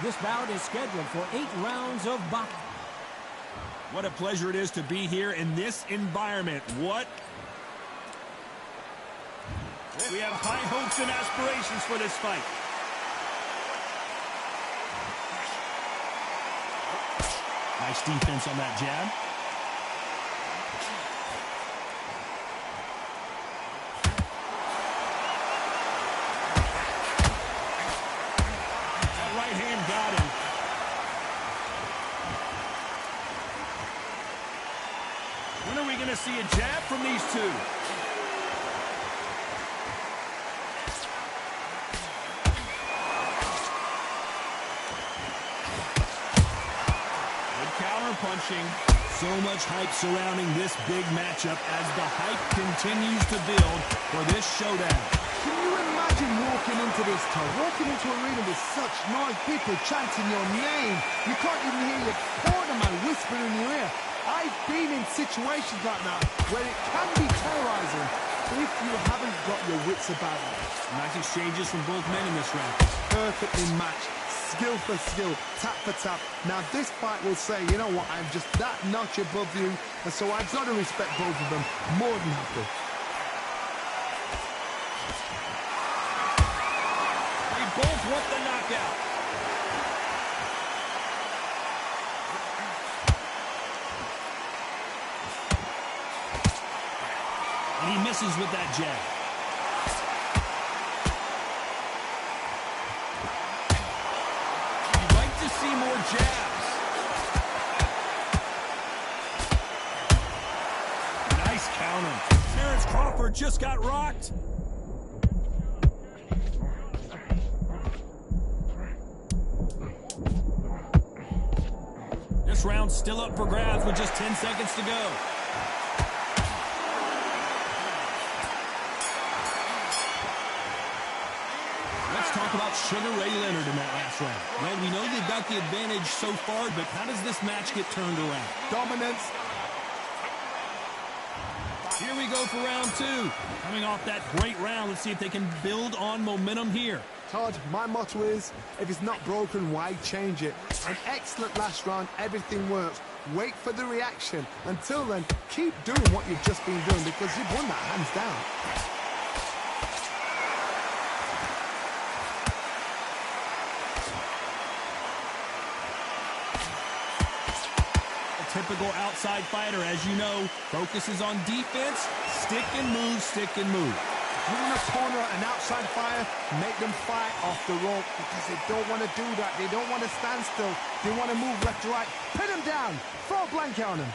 This bout is scheduled for 8 rounds of boxing. What a pleasure it is to be here in this environment. We have high hopes and aspirations for this fight. Nice defense on that jab. That right hand got him. When are we going to see a jab from these two? Punching. So much hype surrounding this big matchup as the hype continues to build for this showdown. Can you imagine walking into this town, walking into an arena with such noise, people chanting your name? You can't even hear your cornerman whispering in your ear. I've been in situations like that where it can be terrorizing if you haven't got your wits about you. Nice exchanges from both men in this round. Perfectly matched. Skill for skill, tap for tap. Now this fight will say, you know what, I'm just that notch above you, and so I've got to respect both of them more than happy. They both want the knockout. And he misses with that jab. See more jabs. Nice counter. Terrence Crawford just got rocked. This round's still up for grabs with just 10 seconds to go. Talk about Sugar Ray Leonard in that last round. Well, we know they've got the advantage so far, but how does this match get turned around? Dominance. Here we go for round 2. Coming off that great round, let's see if they can build on momentum here. Todd, my motto is, if it's not broken, why change it? An excellent last round, everything works. Wait for the reaction. Until then, keep doing what you've just been doing because you've won that hands down. Typical outside fighter, as you know, focuses on defense, stick and move, stick and move. You want to corner an outside fighter, make them fight off the rope because they don't want to do that. They don't want to stand still. They want to move left to right. Pin them down. Throw a blanket on them.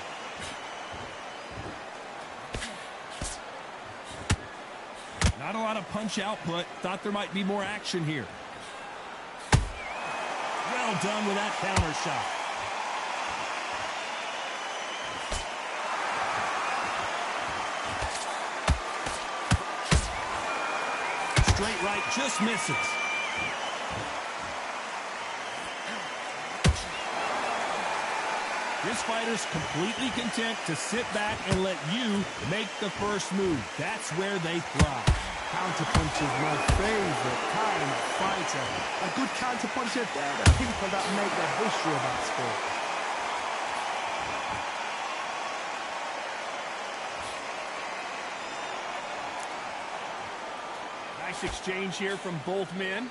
Not a lot of punch output. Thought there might be more action here. Well done with that counter shot. Straight right just misses. This fighter's completely content to sit back and let you make the first move. That's where they thrive. Counterpunch is my favorite kind of fighter. A good counterpuncher, they're the people that make the history of that sport. Nice exchange here from both men.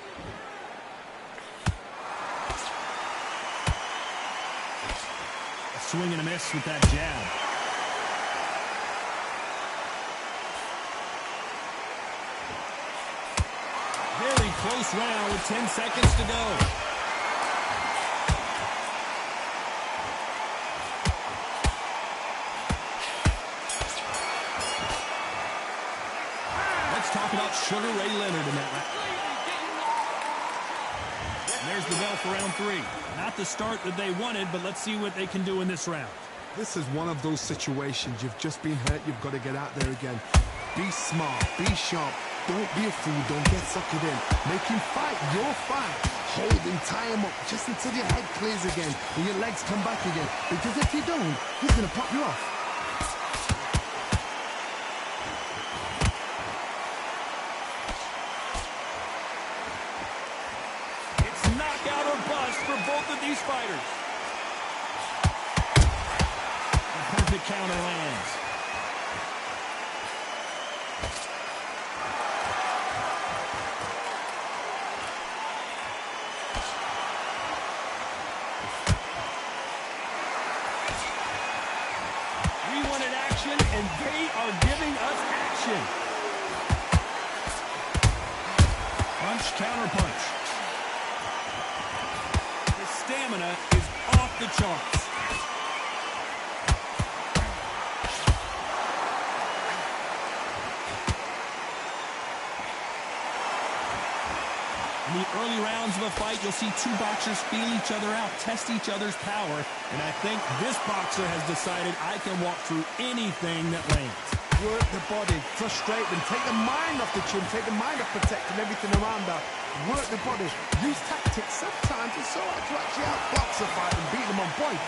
A swing and a miss with that jab. Very close round with 10 seconds to go. Talk about Sugar Ray Leonard in that round. And there's the bell for round 3. Not the start that they wanted, but let's see what they can do in this round. This is one of those situations. You've just been hurt. You've got to get out there again. Be smart. Be sharp. Don't be a fool. Don't get suckered in. Make him fight your fight. Hold him, tie him up just until your head clears again and your legs come back again. Because if you don't, he's going to pop you off. both of these fighters. A perfect counter lands. We wanted action, and they are giving us action. Punch, counter punch. His stamina is off the charts. In the early rounds of a fight, you'll see two boxers feel each other out, test each other's power, and I think this boxer has decided I can walk through anything that lands. Work the body, frustrate them, take the mind off the chin, take the mind off protecting everything around that. Work the body, use tactics. Sometimes it's so hard to actually outbox a fight and beat them on points.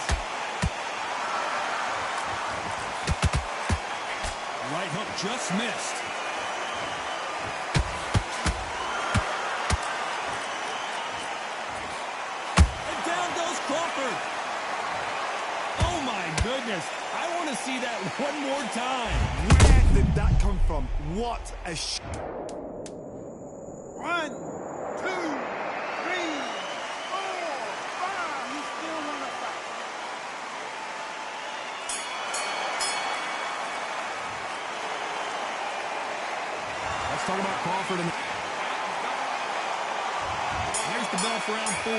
Right hook just missed. And down goes Crawford. Oh my goodness. I want to see that one more time. Where did that come from? What a 1, 2, 3, 4, 5. You still want to fight. Let's talk about Crawford. There's the bell for round 4.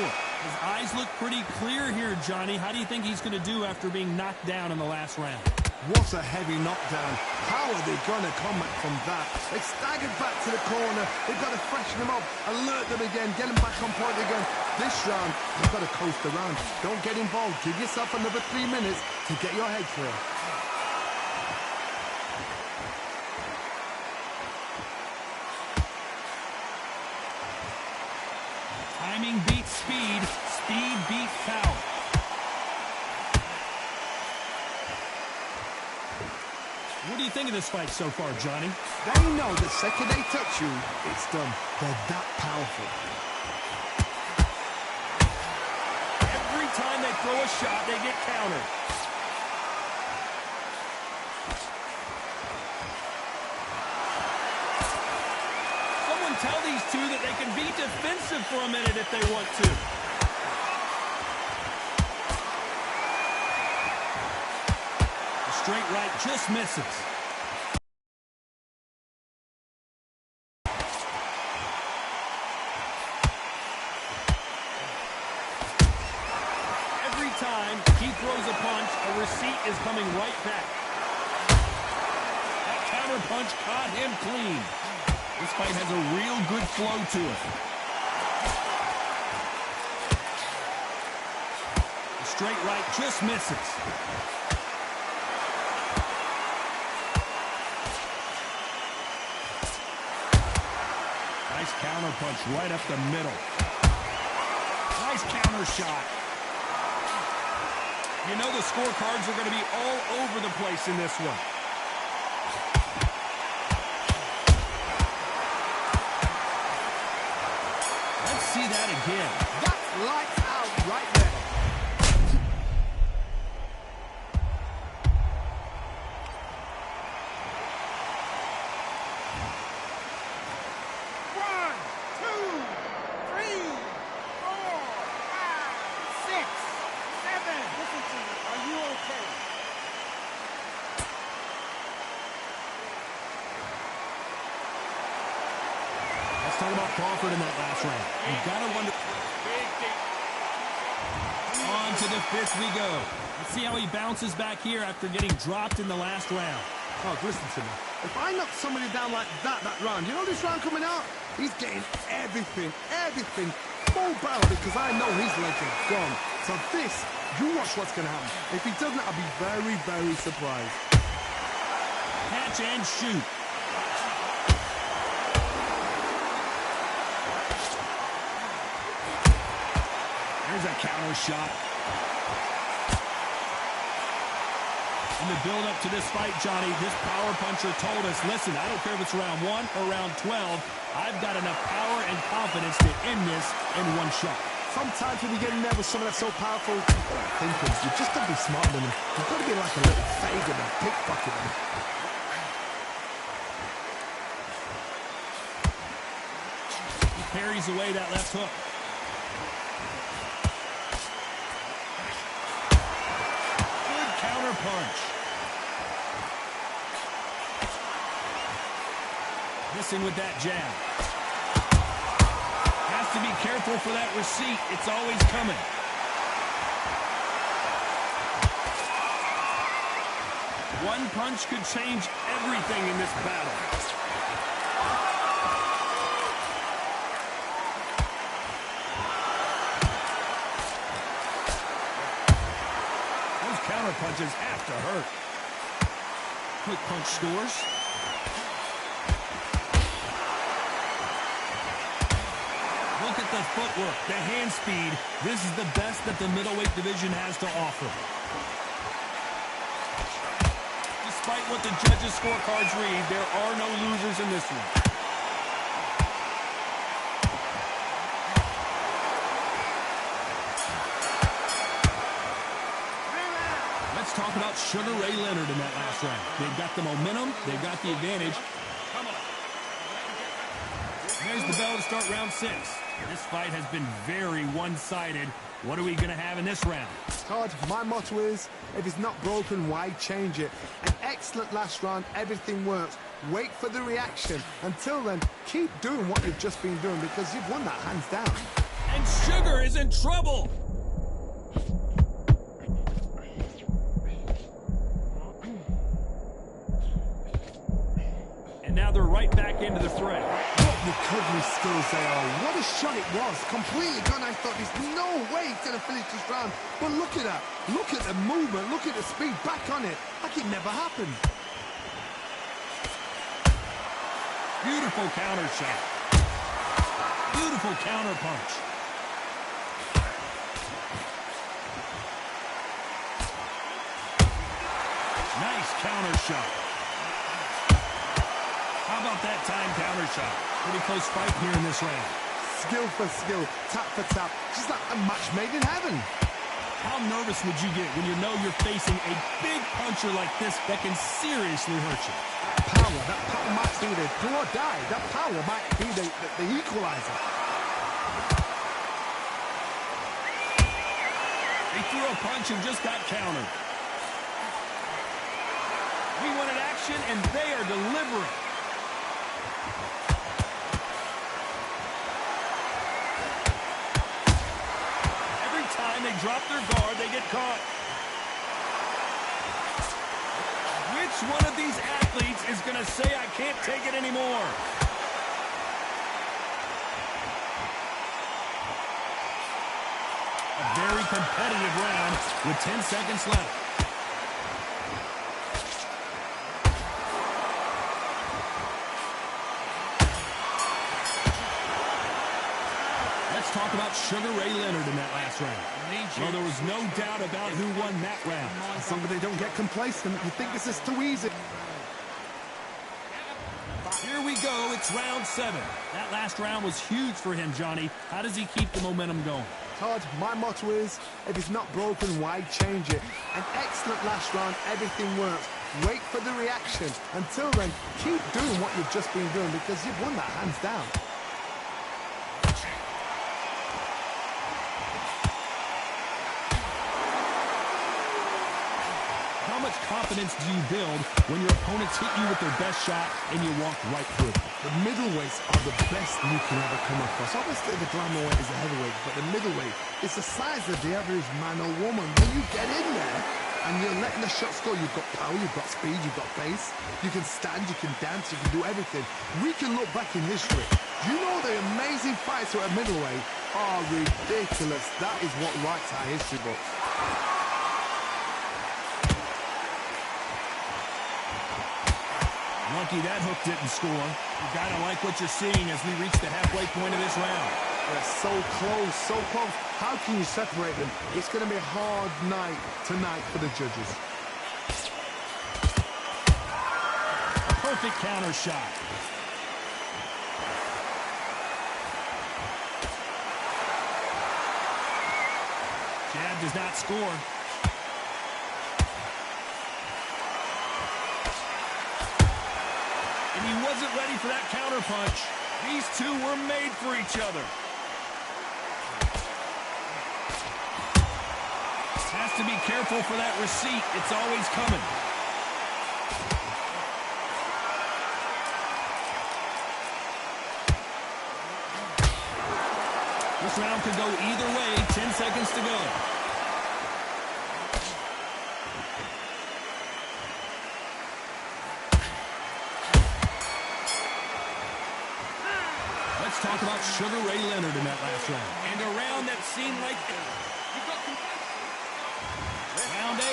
His eyes look pretty clear here, Johnny. How do you think he's going to do after being knocked down in the last round? What a heavy knockdown. How are they going to come back from that? They staggered back to the corner. They've got to freshen them up, alert them again, get them back on point again. This round, you've got to coast around. Don't get involved. Give yourself another 3 minutes to get your head clear. Timing beats speed. Speed beats power. What do you think of this fight so far, Johnny? They know the second they touch you, it's done. They're that powerful. Every time they throw a shot, they get countered. Someone tell these two that they can be defensive for a minute if they want to. The straight right just misses. Every time he throws a punch, a receipt is coming right back. That counter punch caught him clean. This fight has a real good flow to it. The straight right just misses. Nice counter punch right up the middle. Nice counter shot. You know the scorecards are going to be all over the place in this one. Let's see that again. That's lights out right there. Let's talk about Crawford in that last round. You've got to wonder. On to the 5th we go. Let's see how he bounces back here after getting dropped in the last round. Oh, listen to me. If I knock somebody down like that round, you know this round coming out? He's getting everything, full barrel, because I know his legs are gone. So this, you watch what's going to happen. If he doesn't, I'll be very, very surprised. Catch and shoot. There's a counter shot. In the build-up to this fight, Johnny, this power puncher told us, listen, I don't care if it's round 1 or round 12, I've got enough power and confidence to end this in one shot. sometimes when you get in there with someone that's so powerful, thinking, you've just got to be smarter than them. You've got to be like a little faggot and pickpocket them. He parries away that left hook. Good counter punch. Missing with that jab. Has to be careful for that receipt. It's always coming. One punch could change everything in this battle. Those counter punches have to hurt. Quick punch scores. Look at the footwork, the hand speed. This is the best that the middleweight division has to offer. Despite what the judges' scorecards read, there are no losers in this one. Let's talk about Sugar Ray Leonard in that last round. They've got the momentum, they've got the advantage. Come on. There's the bell to start round 6. This fight has been very one-sided. What are we going to have in this round? Todd, my motto is, if it's not broken, why change it? An excellent last round, everything works. Wait for the reaction. Until then, keep doing what you've just been doing because you've won that hands down. And Sugar is in trouble! And now they're right back into the fray. Recovery skills they are. What a shot it was. Completely gone. I thought there's no way he's going to finish this round. But look at that. Look at the movement. Look at the speed. Back on it. Like it never happened. Beautiful counter shot. Beautiful counter punch. Nice counter shot. How about that time counter shot? Pretty close fight here in this round. Skill for skill, tap for tap. Just like a match made in heaven. How nervous would you get when you know you're facing a big puncher like this that can seriously hurt you? That power might be the do or die. That power might be the equalizer. He threw a punch and just got countered. We wanted action, and they are delivering. Every time they drop their guard, they get caught. Which one of these athletes is going to say, I can't take it anymore? A very competitive round with 10 seconds left. Let's talk about Sugar Ray Leonard in that last round. Well, there was no doubt about who won that round. Somebody don't get complacent. You think this is too easy. Here we go. It's round 7. That last round was huge for him, Johnny. How does he keep the momentum going? Todd, my motto is, if it's not broken, why change it? An excellent last round, everything works. Wait for the reaction. Until then, keep doing what you've just been doing because you've won that hands down. How much confidence do you build when your opponents hit you with their best shot and you walk right through it? The middleweights are the best you can ever come across. Obviously, the glamour weight is a heavyweight, but the middleweight is the size of the average man or woman. When you get in there and you're letting the shots go, you've got power, you've got speed, you've got pace. You can stand, you can dance, you can do everything. We can look back in history. You know the amazing fights at middleweight are ridiculous. That is what writes our history books. Lucky that hook didn't score. You gotta like what you're seeing as we reach the halfway point of this round. They're so close, so close. How can you separate them? It's going to be a hard night tonight for the judges. A perfect counter shot. Jab does not score. And he wasn't ready for that counter punch. These two were made for each other. Has to be careful for that receipt. It's always coming. This round could go either way. 10 seconds to go. Let's talk about Sugar Ray Leonard in that last round. And a round that seemed like... Round 8,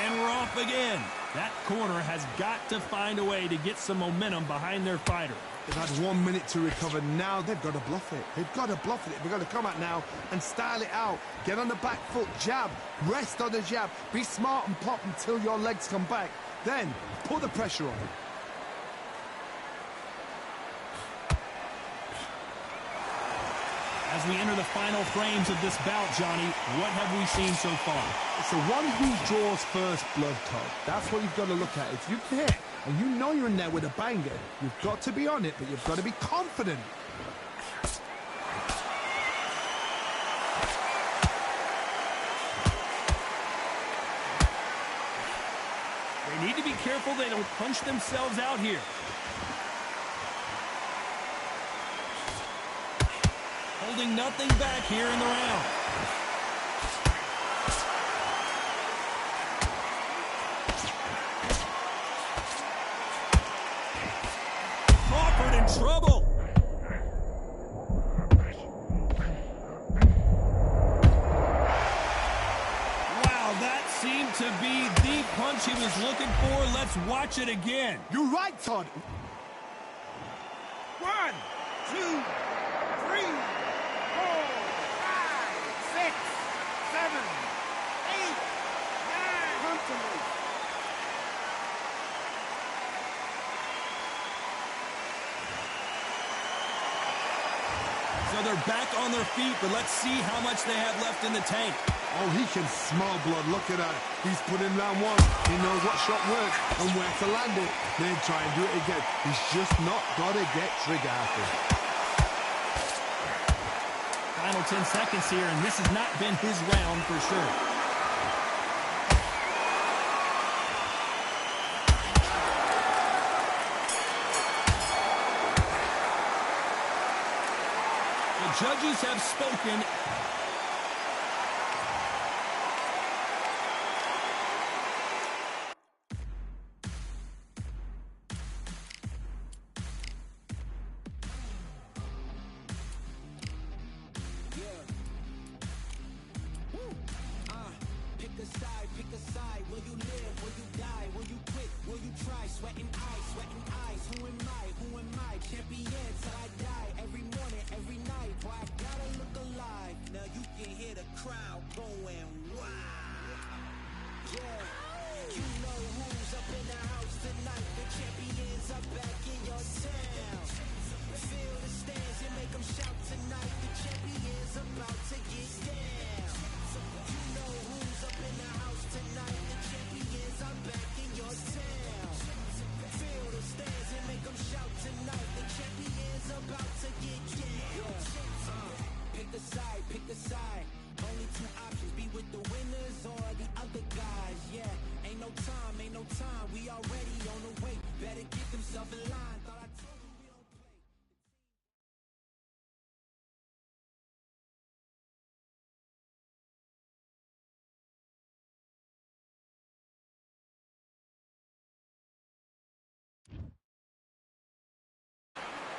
and we're off again. That corner has got to find a way to get some momentum behind their fighter. They've had 1 minute to recover. Now they've got to bluff it. They've got to bluff it. They've got to come out now and style it out. Get on the back foot, jab, rest on the jab. Be smart and pop until your legs come back. Then put the pressure on. As we enter the final frames of this bout, Johnny, what have we seen so far? It's the one who draws first blood, Todd. That's what you've got to look at. If you hit and you know you're in there with a banger, you've got to be on it, but you've got to be confident. They need to be careful they don't punch themselves out here. Holding nothing back here in the round. Crawford in trouble. Wow, that seemed to be the punch he was looking for. Let's watch it again. You're right, Todd. 1, 2, 3, 4, 5, 6, 7, 8, 9. Come to me. So they're back on their feet, but let's see how much they have left in the tank. Oh, he can smell blood. Look at that. He's put in round 1. He knows what shot works and where to land it. Then try and do it again. He's just not got to get trigger happy. Final 10 seconds here, and this has not been his round for sure. The judges have spoken. Pick a side. Will you live? Will you die? Will you quit? Will you try? Sweating eyes. Who am I? Champion till I die. Every morning, every night. Boy, I gotta look alive. Now you can hear the crowd going wild. Yeah, you know who's up in the house tonight. The champions are back in your town. Feel the stands and make them shout tonight. The champions about to get down. You know who's up in the house tonight. The champions are back in your town. Feel the stands and make them shout tonight. The champions about to get down. Pick a side. Only 2 options, be with the winners or the other guys. Yeah, ain't no time. We already on the way. Better get themselves in line. Thought I told you we don't play.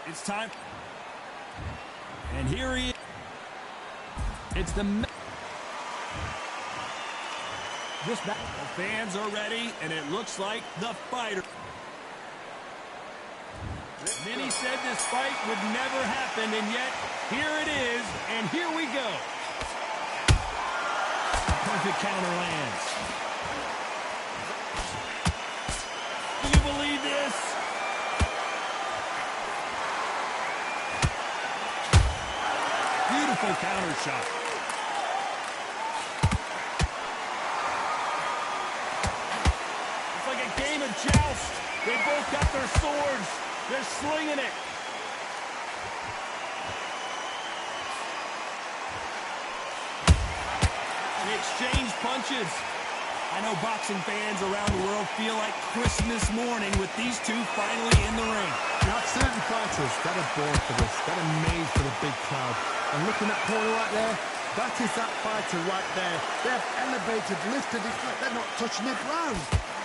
It's time. And here he is. It's the fans are ready, and it looks like the fighter. Many said this fight would never happen, and yet here it is, and here we go. Perfect counter lands. Do you believe this? Beautiful counter shot. got their swords. They're slinging it. They exchange punches. I know boxing fans around the world feel like Christmas morning with these two finally in the ring. You have certain fighters that are born for this, that are made for the big crowd. And looking at that corner right there, that is that fighter right there. They've elevated, lifted, it's like they're not touching the ground.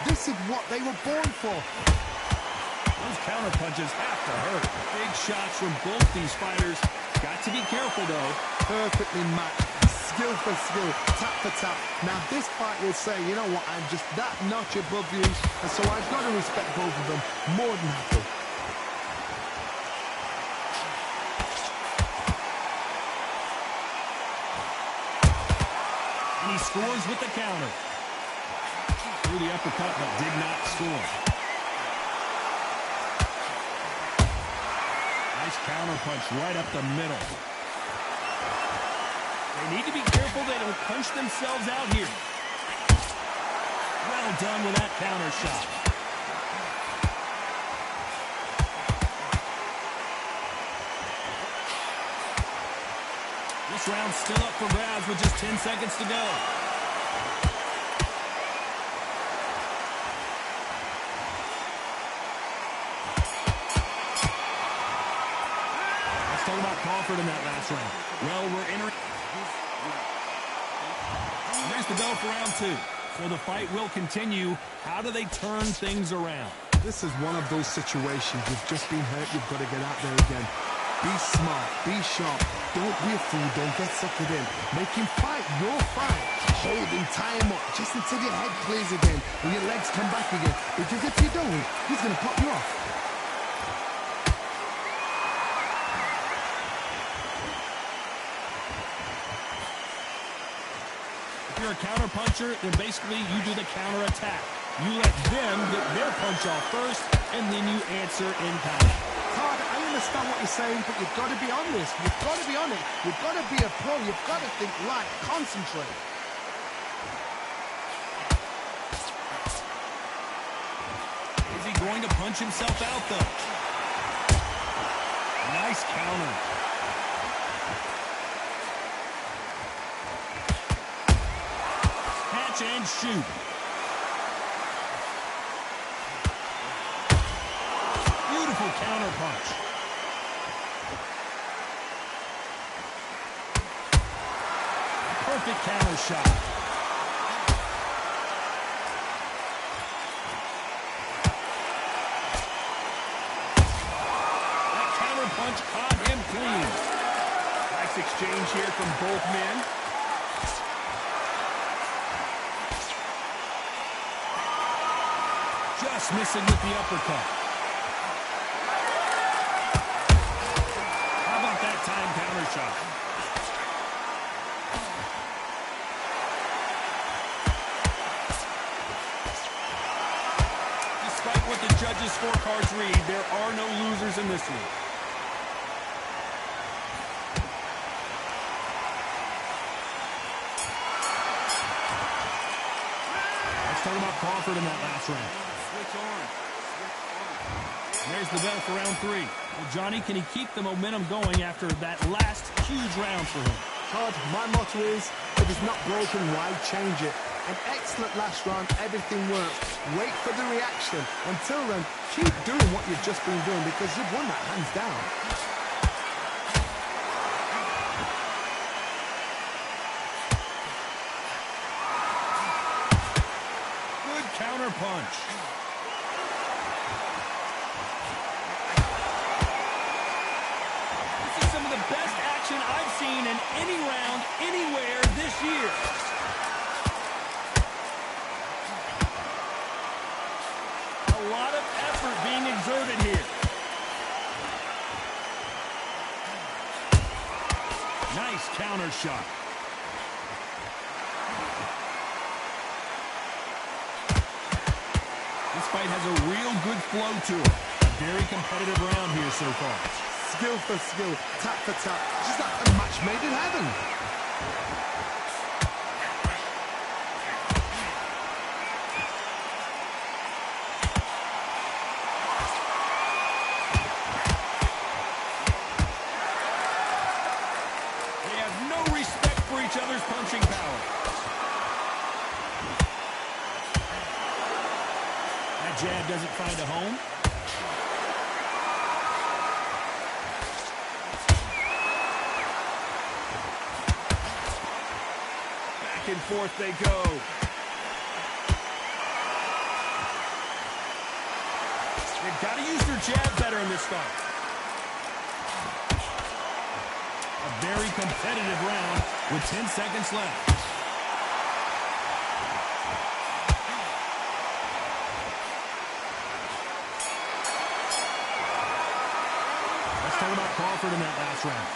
This is what they were born for. Those counter punches have to hurt. Big shots from both these fighters. Got to be careful, though. Perfectly matched. Skill for skill, tap for tap. Now this fight will say, you know what, I'm just that notch above you, and so I've got to respect both of them more than happy. And he scores with the counter. Threw the uppercut, but did not score. Nice counter punch right up the middle. They need to be careful they don't punch themselves out here. Well done with that counter shot. This round's still up for grabs with just 10 seconds to go. Let's talk about Crawford in that last round. Well, we're entering... There's the bell for round two. So the fight will continue. How do they turn things around? This is one of those situations. You've just been hurt. You've got to get out there again. Be smart. Be sharp. Don't be a fool. Don't get suckered in. Make him fight your fight. Hold him, tie him up, just until your head clears again and your legs come back again. Because if you don't, he's going to pop you off. If you're a counter puncher, then basically you do the counter attack. You let them get their punch off first, and then you answer in kind. Todd, I understand what you're saying, but you've got to be on this. You've got to be on it. You've got to be a pro. You've got to think right. Concentrate. Is he going to punch himself out, though? Nice counter. Catch and shoot. Beautiful counter punch. Perfect counter shot. That counter punch caught him clean. Nice exchange here from both men. Just missing with the uppercut. How about that time counter shot? Despite what the judges' scorecards read, there are no losers in this one. Let's talk about Crawford in that last round. There's the bell for round three. Well, Johnny, can he keep the momentum going after that last huge round for him? Todd, my motto is, if it's not broken, why change it? An excellent last round, everything works. Wait for the reaction. Until then, keep doing what you've just been doing because you've won that hands down. Good counter punch. This is some of the best action I've seen in any round, anywhere this year. A lot of effort being exerted here. Nice counter shot. This fight has a real good flow to it. A very competitive round here so far. Skill for skill, tap for tap. Just like a match made in heaven. jab doesn't find a home. Back and forth they go. They've got to use their jab better in this fight. A very competitive round with 10 seconds left. Let's talk about Crawford in that last round.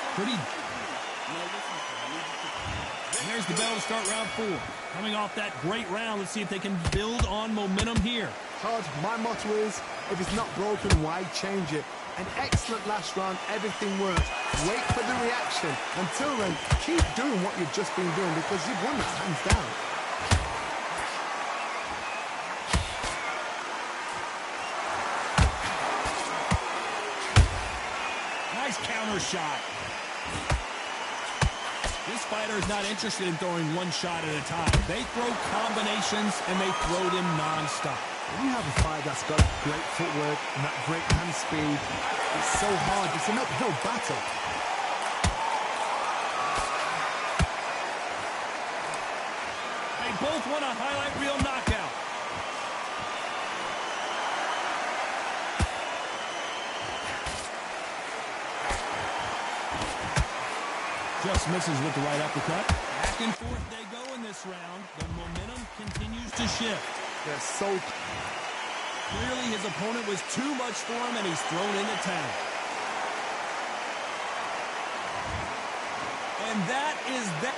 And there's the bell to start round 4. Coming off that great round, let's see if they can build on momentum here. Todd, my motto is, if it's not broken, why change it? An excellent last round, everything worked. Wait for the reaction. Until then, keep doing what you've just been doing because you've won that hands down. Nice counter shot. This fighter is not interested in throwing one shot at a time. They throw combinations and they throw them non-stop. When you have a fight that's got great footwork and that great hand speed, it's so hard. It's an uphill battle. They both want a highlight reel knockout. Just misses with the right uppercut. Back and forth they go in this round. The momentum continues to shift. They're so... Clearly his opponent was too much for him and he's thrown in the towel. And that is that.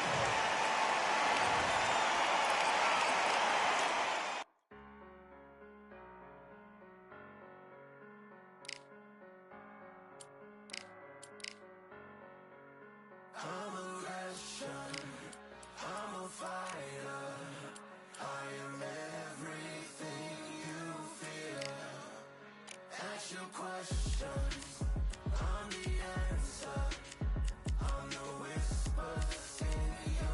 I'm a Russian, I'm a fighter, I am everything you fear. Ask your questions, I'm the answer, I'm the whispers in your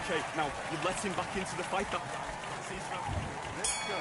Okay, now, you've let him back into the fight. Let's go.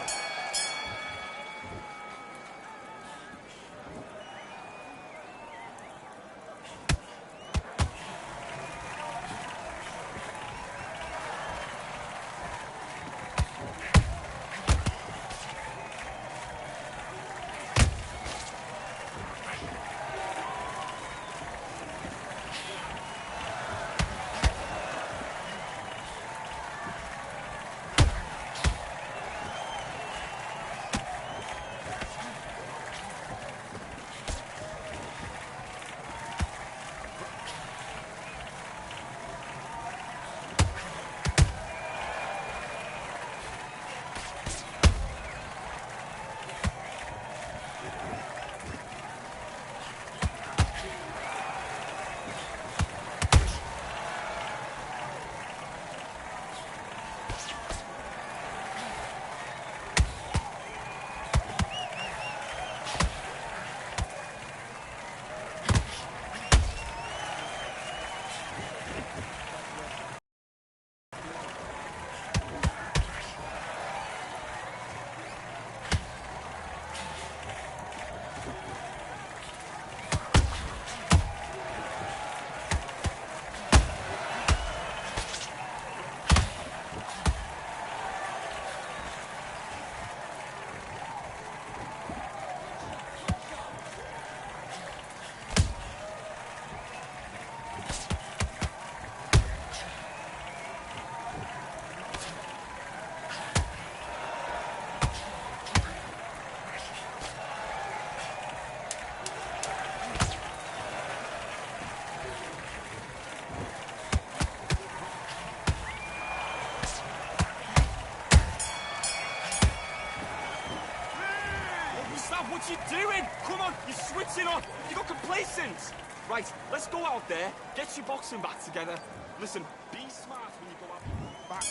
What you doing? Come on, you're switching off. You got complacent. Right, let's go out there, get your boxing back together. Listen, be smart when you go out back.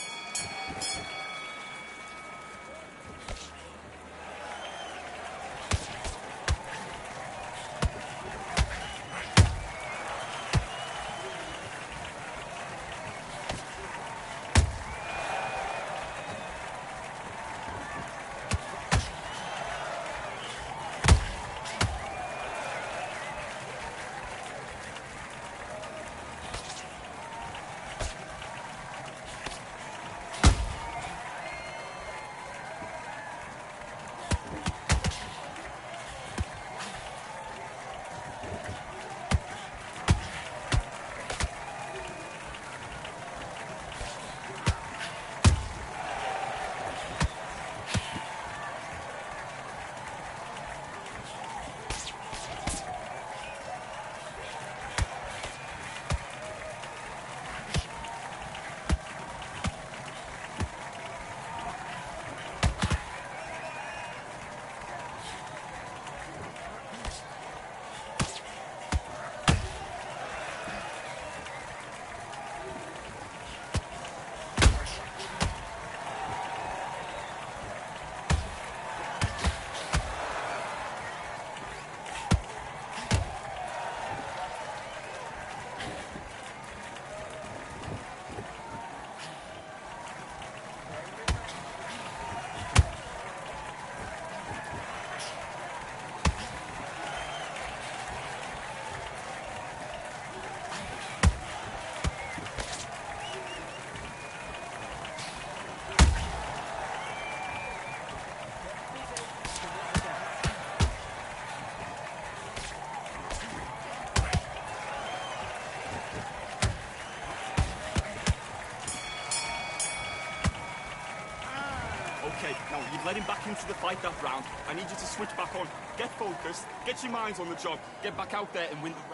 Okay, now you've let him back into the fight that round. I need you to switch back on. Get focused, get your minds on the job, get back out there and win the